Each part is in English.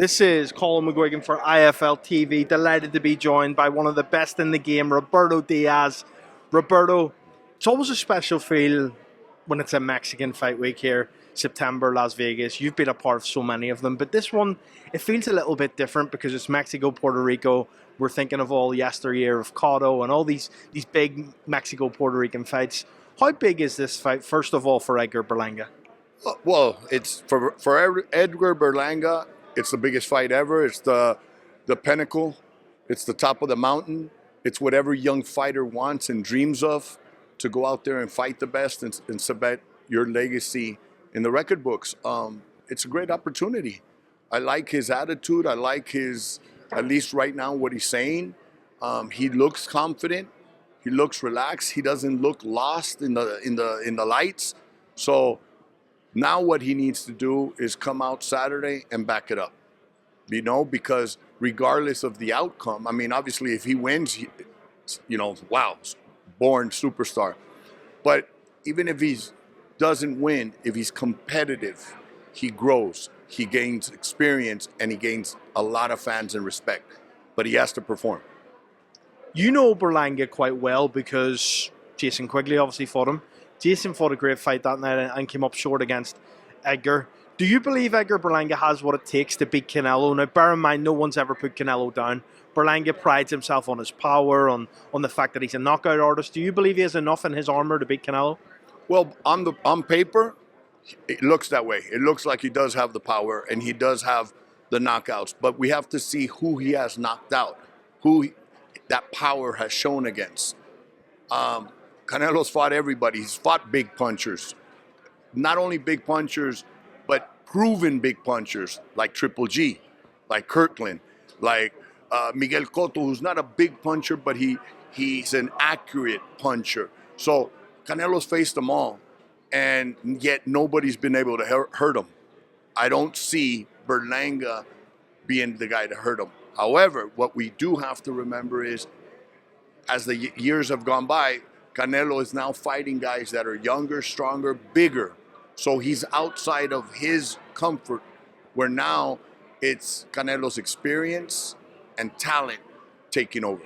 This is Colin McGuigan for IFLTV. Delighted to be joined by one of the best in the game, Roberto Diaz. Roberto, it's always a special feel when it's a Mexican fight week here, September, Las Vegas. You've been a part of so many of them, but this one, it feels a little bit different because it's Mexico, Puerto Rico. We're thinking of all yesteryear of Cotto and all these big Mexico-Puerto Rican fights. How big is this fight, first of all, for Edgar Berlanga? Well, it's for Edgar Berlanga. It's the biggest fight ever. It's the pinnacle. It's the top of the mountain. It's what every young fighter wants and dreams of, to go out there and fight the best and cement your legacy in the record books. It's a great opportunity. I like his attitude. I like his, at least right now, what he's saying. He looks confident. He looks relaxed. He doesn't look lost in the lights. So now what he needs to do is come out Saturday and back it up, because regardless of the outcome, I mean, obviously if he wins, wow, born superstar. But even if he doesn't win, if he's competitive, he grows, he gains experience, and he gains a lot of fans and respect. But he has to perform. You know Berlanga quite well because Jason Quigley obviously fought him. Jason fought a great fight that night and came up short against Edgar. Do you believe Edgar Berlanga has what it takes to beat Canelo? Now, bear in mind, no one's ever put Canelo down. Berlanga prides himself on his power, on the fact that he's a knockout artist. Do you believe he has enough in his armor to beat Canelo? Well, on paper, it looks that way. It looks like he does have the power and he does have the knockouts. But we have to see who he has knocked out, who that power has shown against. Canelo's fought everybody. He's fought big punchers. Not only big punchers, but proven big punchers like Triple G, like Kirkland, like Miguel Cotto, who's not a big puncher, but he's an accurate puncher. So Canelo's faced them all, and yet nobody's been able to hurt him. I don't see Berlanga being the guy to hurt him. However, what we do have to remember is, as the years have gone by, Canelo is now fighting guys that are younger, stronger, bigger. So he's outside of his comfort, where now it's Canelo's experience and talent taking over.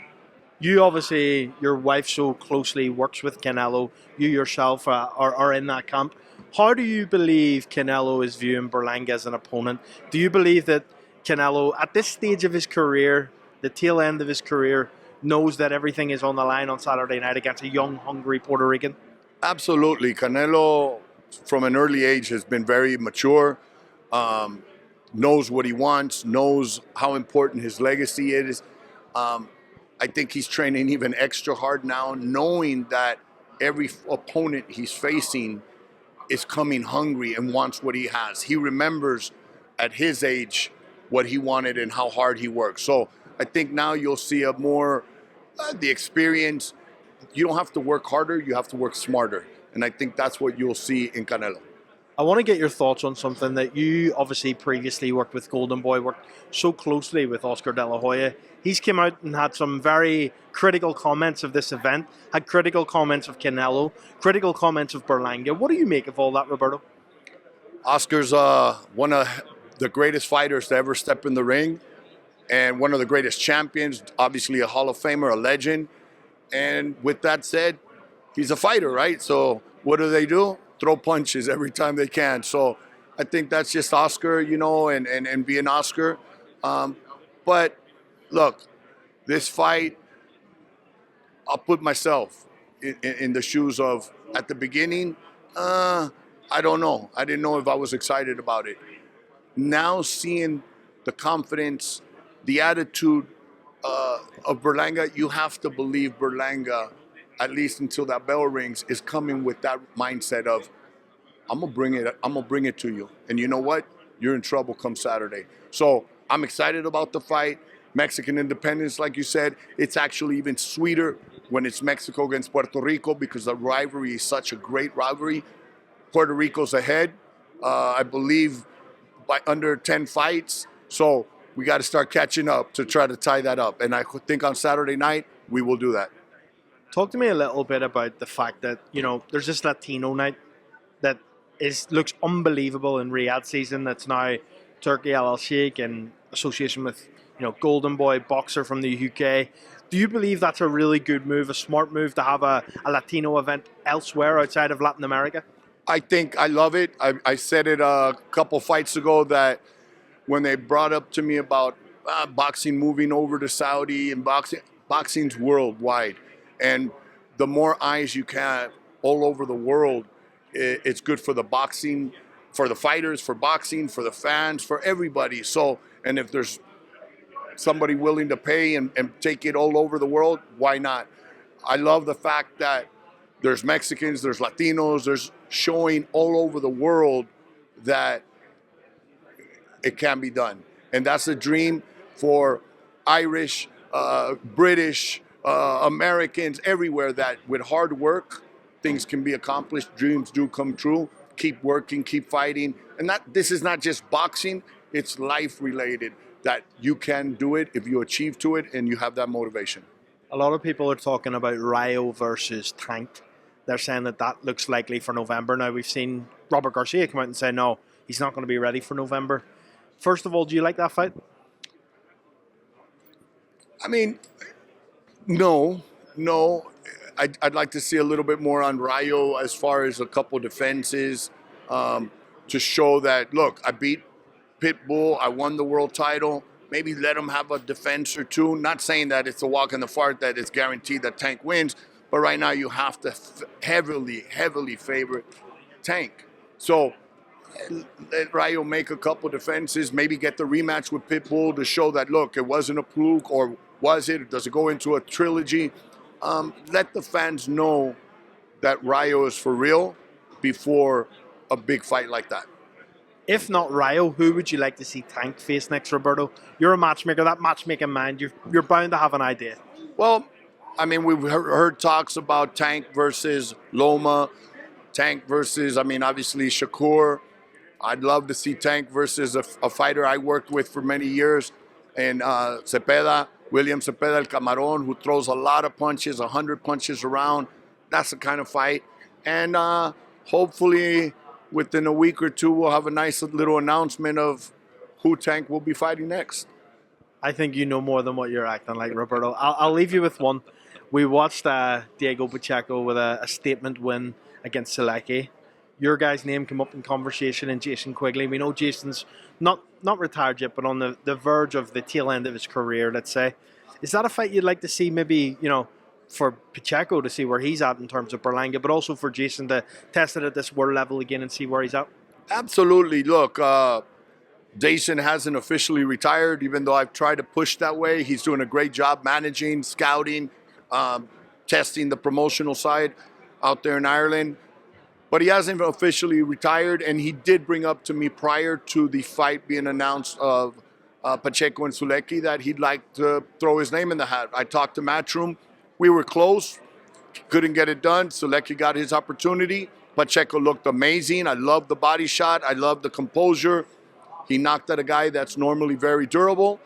You obviously, your wife so closely works with Canelo. You yourself are in that camp. How do you believe Canelo is viewing Berlanga as an opponent? Do you believe that Canelo, at this stage of his career, the tail end of his career, knows that everything is on the line on Saturday night against a young, hungry Puerto Rican? Absolutely. Canelo, from an early age, has been very mature, knows what he wants, knows how important his legacy is. I think he's training even extra hard now, knowing that every opponent he's facing is coming hungry and wants what he has. He remembers at his age what he wanted and how hard he worked. So I think now you'll see a more, the experience. You don't have to work harder, you have to work smarter. And I think that's what you'll see in Canelo. I want to get your thoughts on something that you obviously previously worked with Golden Boy, worked so closely with Oscar De La Hoya. He's come out and had some very critical comments of this event, had critical comments of Canelo, critical comments of Berlanga. What do you make of all that, Roberto? Oscar's one of the greatest fighters to ever step in the ring, and one of the greatest champions, obviously a Hall of Famer, a legend. And with that said, he's a fighter, right? So what do? Throw punches every time they can. So I think that's just Oscar, and being Oscar. But look, this fight, I'll put myself in the shoes of, at the beginning, I don't know. I didn't know if I was excited about it. Now seeing the confidence, the attitude of Berlanga, you have to believe Berlanga, at least until that bell rings, is coming with that mindset of, I'm gonna bring it to you. And you know what? You're in trouble come Saturday. So I'm excited about the fight. Mexican independence, like you said, it's actually even sweeter when it's Mexico against Puerto Rico, because the rivalry is such a great rivalry. Puerto Rico's ahead, I believe, by under 10 fights. So we got to start catching up to try to tie that up. And I think on Saturday night, we will do that. Talk to me a little bit about the fact that, there's this Latino night that looks unbelievable in Riyadh season. That's now Turkey, Al Sheikh, and association with, Golden Boy, boxer from the UK. Do you believe that's a really good move, a smart move to have a Latino event elsewhere outside of Latin America? I think I love it. I said it a couple fights ago that when they brought up to me about boxing moving over to Saudi and boxing's worldwide. And the more eyes you can have all over the world, it's good for the boxing, for the fighters, for boxing, for the fans, for everybody. So, and if there's somebody willing to pay and take it all over the world, why not? I love the fact that there's Mexicans, there's Latinos, there's showing all over the world that it can be done. And that's a dream for Irish, British, Americans, everywhere, that with hard work, things can be accomplished, dreams do come true. Keep working, keep fighting. And this is not just boxing, it's life related, that you can do it if you achieve to it and you have that motivation. A lot of people are talking about Rayo versus Tank. They're saying that looks likely for November. Now, we've seen Robert Garcia come out and say, no, he's not going to be ready for November. First of all, do you like that fight? I mean, no. I'd like to see a little bit more on Rayo as far as a couple defenses to show that, look, I beat Pitbull, I won the world title. Maybe let him have a defense or two. Not saying that it's a walk in the park, that it's guaranteed that Tank wins, but right now you have to heavily favor Tank. So let Rayo make a couple defenses, maybe get the rematch with Pitbull to show that, look, it wasn't a fluke, or was it? Does it go into a trilogy? Let the fans know that Rayo is for real before a big fight like that. If not Rayo, who would you like to see Tank face next, Roberto? You're a matchmaker. That matchmaking mind, you're bound to have an idea. Well, I mean, we've heard talks about Tank versus Loma, Tank versus, obviously Shakur. I'd love to see Tank versus a fighter I worked with for many years, and Cepeda, William Cepeda, El Camarón, who throws a lot of punches, 100 punches around. That's the kind of fight. And hopefully within a week or two, we'll have a nice little announcement of who Tank will be fighting next. I think you know more than what you're acting like, Roberto. I'll leave you with one. We watched Diego Pacheco with a statement win against Selecki. Your guy's name came up in conversation, and Jason Quigley. We know Jason's not retired yet, but on the verge of the tail end of his career, let's say. Is that a fight you'd like to see, maybe, for Pacheco to see where he's at in terms of Berlanga, but also for Jason to test it at this world level again and see where he's at? Absolutely. Look, Jason hasn't officially retired, even though I've tried to push that way. He's doing a great job managing, scouting, testing the promotional side out there in Ireland. But he hasn't officially retired, and he did bring up to me prior to the fight being announced of Pacheco and Sulecki that he'd like to throw his name in the hat. I talked to Matchroom. We were close, couldn't get it done. Sulecki got his opportunity. Pacheco looked amazing. I love the body shot. I love the composure. He knocked at a guy that's normally very durable.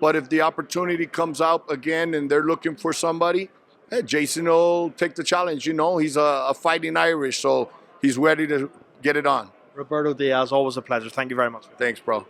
But if the opportunity comes out again and they're looking for somebody, hey, Jason will take the challenge. He's a fighting Irish, so he's ready to get it on. Roberto Diaz, always a pleasure. Thank you very much. Thanks, bro.